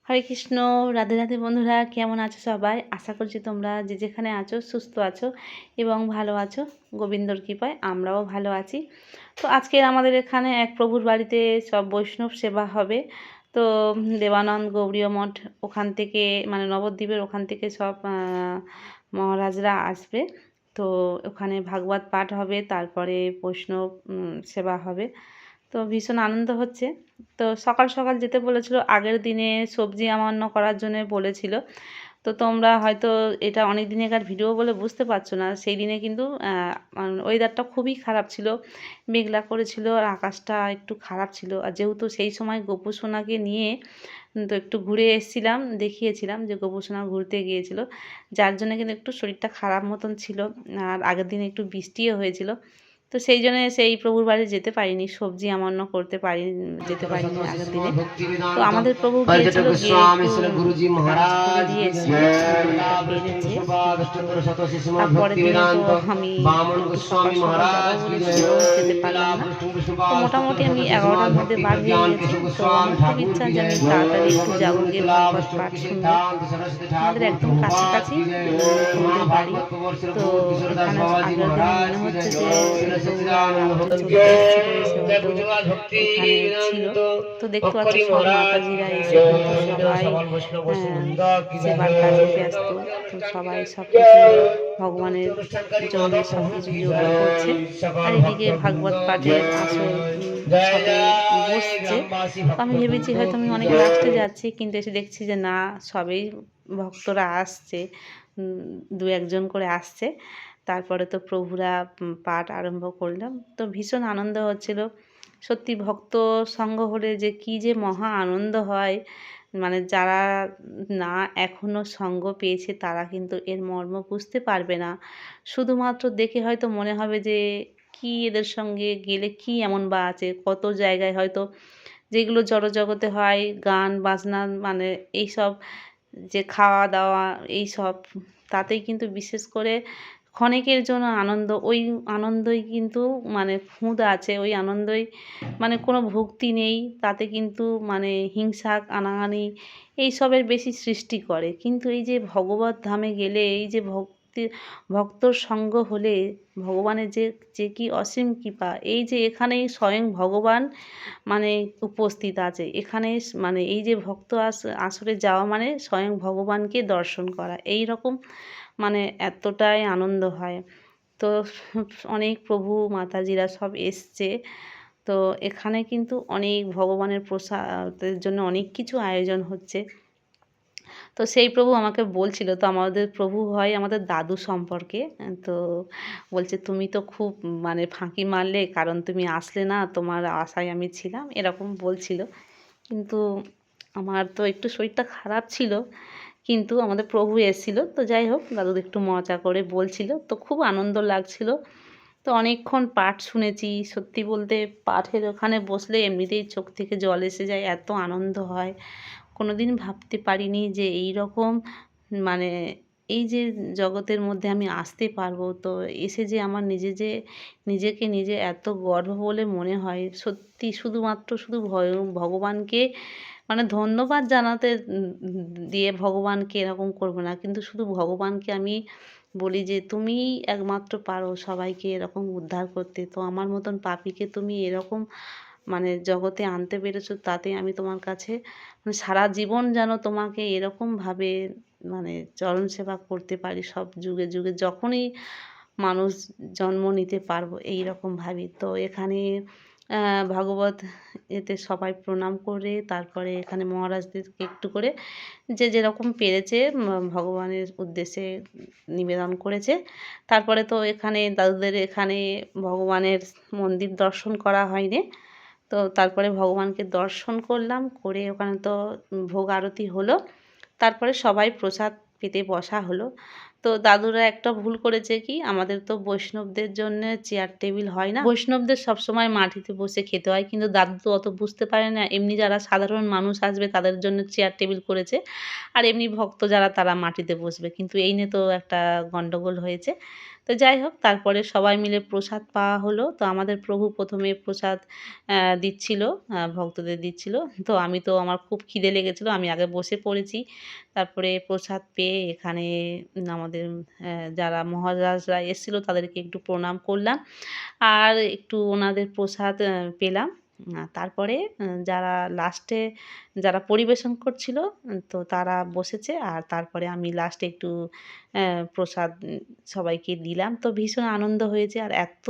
হরে কৃষ্ণ। রাধে রাধে বন্ধুরা, কেমন আছো সবাই? আশা করছি তোমরা যে যেখানে আছো সুস্থ আছো এবং ভালো আছো। গোবিন্দর কৃপায় আমরাও ভালো আছি। তো আজকের আমাদের এখানে এক প্রভুর বাড়িতে সব বৈষ্ণব সেবা হবে। তো দেবানন্দ গৌড়ীয় মঠ ওখান থেকে, মানে নবদ্বীপের ওখান থেকে সব মহারাজরা আসবে। তো ওখানে ভাগবত পাঠ হবে, তারপরে বৈষ্ণব সেবা হবে। তো ভীষণ আনন্দ হচ্ছে। তো সকাল সকাল যেতে বলেছিল, আগের দিনে সবজি আমান্য করার জন্য বলেছিল। তো তোমরা হয়তো এটা অনেক দিনেকার ভিডিও বলে বুঝতে পারছো না। সেই দিনে কিন্তু ওয়েদারটা খুবই খারাপ ছিল, মেঘলা করেছিল আর আকাশটা একটু খারাপ ছিল। আর যেহেতু সেই সময় গোপু সোনাকে নিয়ে তো একটু ঘুরে এসেছিলাম, দেখিয়েছিলাম যে গোপু সোনা ঘুরতে গিয়েছিল, যার জন্য কিন্তু একটু শরীরটা খারাপ মতন ছিল। আর আগের দিনে একটু বৃষ্টিও হয়েছিল। তো সেই জন্য সেই প্রভুর বাড়ি যেতে পারিনি, সবজি আমান্য যেতে পারিনি আগের দিনে। তো আমাদের প্রভু গিয়েছিল, গিয়ে একটু কাজ করে দিয়ে এসেছিল, ওটা পেরেছে। তারপরের দিনে তো আমি একটু সকাল সকাল যাবো বলেছিল, যেতে পারলাম না। তো মোটামুটি আমি 11টার মধ্যে বার হয়ে গেছি। তো আমার খুব ইচ্ছা যে আমি তাড়াতাড়ি একটু যাবো, গিয়ে ভাগবত পাঠ শুনবো। আমাদের একদম কাছাকাছি প্রভুদের বাড়ি। তো এখানে আগের দিনে মনে হচ্ছে যে প্রভুরা রাত্রে চলে এসেছিলো, এসে হয়তো এখানে ছিল। তো দেখতে পাচ্ছ সব মাতাজিরা এসে কিন্তু সবাই সেবার কাজে ব্যস্ত। তো সবাই সব কিছু ভগবানের জন্য সব কিছু জোগাড় করছে। আর এদিকে ভাগবত পাঠের আসর সবে বসছে। তো আমি ভেবেছি হয়তো আমি অনেক লাস্টে যাচ্ছি, কিন্তু এসে দেখছি যে না, সবেই ভক্তরা আসছে, দু একজন করে আসছে। তারপরে তো প্রভুরা পাঠ আরম্ভ করলাম। তো ভীষণ আনন্দ হচ্ছিল। সত্যি ভক্ত সঙ্গ হলে যে কি যে মহা আনন্দ হয়, মানে যারা না এখনও সঙ্গ পেয়েছে তারা কিন্তু এর মর্ম বুঝতে পারবে না। শুধুমাত্র দেখে হয়তো মনে হবে যে কি এদের সঙ্গে গেলে কি এমন বা আছে। কত জায়গায় হয়তো যেগুলো জড়জগতে হয়, গান বাজনা, মানে এইসব যে খাওয়া দাওয়া এইসব, তাতেই কিন্তু বিশেষ করে ক্ষণিকের জন্য আনন্দ, ওই আনন্দই কিন্তু মানে খুঁত আছে, ওই আনন্দই মানে কোনো ভক্তি নেই তাতে, কিন্তু মানে হিংসা আনাআনি এইসবের বেশি সৃষ্টি করে। কিন্তু এই যে ভগবত ধামে গেলে, এই যে ভক্তর সঙ্গ হলে ভগবানের যে কি অসীম কৃপা, এই যে এখানেই স্বয়ং ভগবান মানে উপস্থিত আছে এখানে। মানে এই যে ভক্ত আসরে যাওয়া মানে স্বয়ং ভগবানকে দর্শন করা, এই রকম মানে এতটাই আনন্দ হয়। তো অনেক প্রভু মাতাজিরা সব এসছে। তো এখানে কিন্তু অনেক ভগবানের প্রসাদের জন্য অনেক কিছু আয়োজন হচ্ছে। তো সেই প্রভু আমাকে বলছিল, তো আমাদের প্রভু হয় আমাদের দাদু সম্পর্কে। তো বলছে তুমি তো খুব মানে ফাঁকি মারলে, কারণ তুমি আসলে না, তোমার আশায় আমি ছিলাম, এরকম বলছিল। কিন্তু আমার তো একটু শরীরটা খারাপ ছিল, কিন্তু আমাদের প্রভু এসেছিলো। তো যাই হোক, দাদু একটু মজা করে বলছিল, তো খুব আনন্দ লাগছিল। তো অনেকক্ষণ পাঠ শুনেছি। সত্যি বলতে পাঠের ওখানে বসলে এমনিতেই চোখ থেকে জল এসে যায়, এত আনন্দ হয়। কোনো দিন ভাবতে পারিনি যে এই রকম মানে এই যে জগতের মধ্যে আমি আসতে পারবো। তো এসে যে আমার নিজেকে নিজে এত গর্ব বলে মনে হয়। সত্যি শুধুমাত্র শুধু ভগবানকে মানে ধন্যবাদ জানাতে দিয়ে ভগবানকে এরকম করবো না, কিন্তু শুধু ভগবানকে আমি বলি যে তুমিই একমাত্র পারো সবাইকে এরকম উদ্ধার করতে। তো আমার মতন পাপীকে তুমি এরকম মানে জগতে আনতে পেরেছো, তাতে আমি তোমার কাছে মানে সারা জীবন যেন তোমাকে এরকমভাবে মানে চরণ সেবা করতে পারি, সব যুগে যুগে যখনই মানুষ জন্ম নিতে পারবো, এই রকম ভাবি। তো এখানে ভাগবত এতে সবাই প্রণাম করে তারপরে এখানে মহারাজদেরকে একটু করে যে যেরকম পেরেছে ভগবানের উদ্দেশ্যে নিবেদন করেছে। তারপরে তো এখানে দাদুদের এখানে ভগবানের মন্দির দর্শন করা হয়নি। তো তারপরে ভগবানকে দর্শন করলাম, করে ওখানে তো ভোগ আরতি হলো। তারপরে সবাই প্রসাদ পেতে বসা হলো। তো দাদুরা একটা ভুল করেছে, কি আমাদের তো বৈষ্ণবদের জন্য চেয়ার টেবিল হয় না, বৈষ্ণবদের সবসময় মাটিতে বসে খেতে হয়। কিন্তু দাদু তো অত বুঝতে পারে না, এমনি যারা সাধারণ মানুষ আসবে তাদের জন্য চেয়ার টেবিল করেছে, আর এমনি ভক্ত যারা তারা মাটিতে বসবে। কিন্তু এই নিয়ে তো একটা গন্ডগোল হয়েছে। তো তো যাই হোক, তারপরে সবাই মিলে প্রসাদ পাওয়া হলো। তো আমাদের প্রভু প্রথমে প্রসাদ দিচ্ছিল, ভক্তদের দিচ্ছিল। তো আমি তো আমার খুব খিদে লেগেছিলো, আমি আগে বসে পড়েছি। তারপরে প্রসাদ পেয়ে এখানে আমাদের যারা মহারাজরা এসেছিলো তাদেরকে একটু প্রণাম করলাম। আর একটু ওনাদের প্রসাদ পেলাম। তারপরে যারা লাস্টে যারা পরিবেশন করছিল তো তারা বসেছে। আর তারপরে আমি লাস্টে একটু প্রসাদ সবাইকে দিলাম। তো ভীষণ আনন্দ হয়েছে। আর এত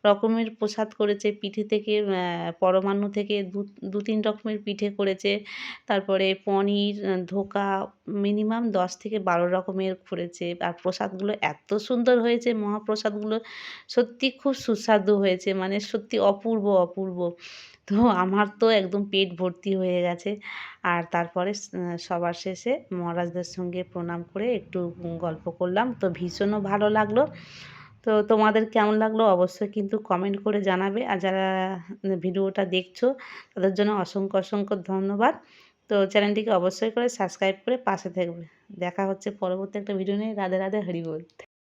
রকমের প্রসাদ করেছে, পিঠে থেকে পরমান্ন থেকে ২-৩ রকমের পিঠে করেছে। তারপরে পনির, ধোকা, মিনিমাম ১০ থেকে ১২ রকমের করেছে। আর প্রসাদগুলো এত সুন্দর হয়েছে, মহাপ্রসাদগুলো সত্যি খুব সুস্বাদু হয়েছে, মানে সত্যি অপূর্ব, অপূর্ব। তো আমার তো একদম পেট ভর্তি হয়ে গেছে। আর তারপরে সবার শেষে মহারাজদের সঙ্গে প্রণাম করে একটু গল্প করলাম। তো ভীষণও ভালো লাগলো। তো তোমাদের কেমন লাগলো অবশ্যই কিন্তু কমেন্ট করে জানাবে। আর যারা ভিডিওটা দেখছো তাদের জন্য অসংখ্য, অসংখ্য ধন্যবাদ। তো চ্যানেলটিকে অবশ্যই করে সাবস্ক্রাইব করে পাশে থাকবে। দেখা হচ্ছে পরবর্তী একটা ভিডিও নিয়ে। রাধে রাধে, হরি বল।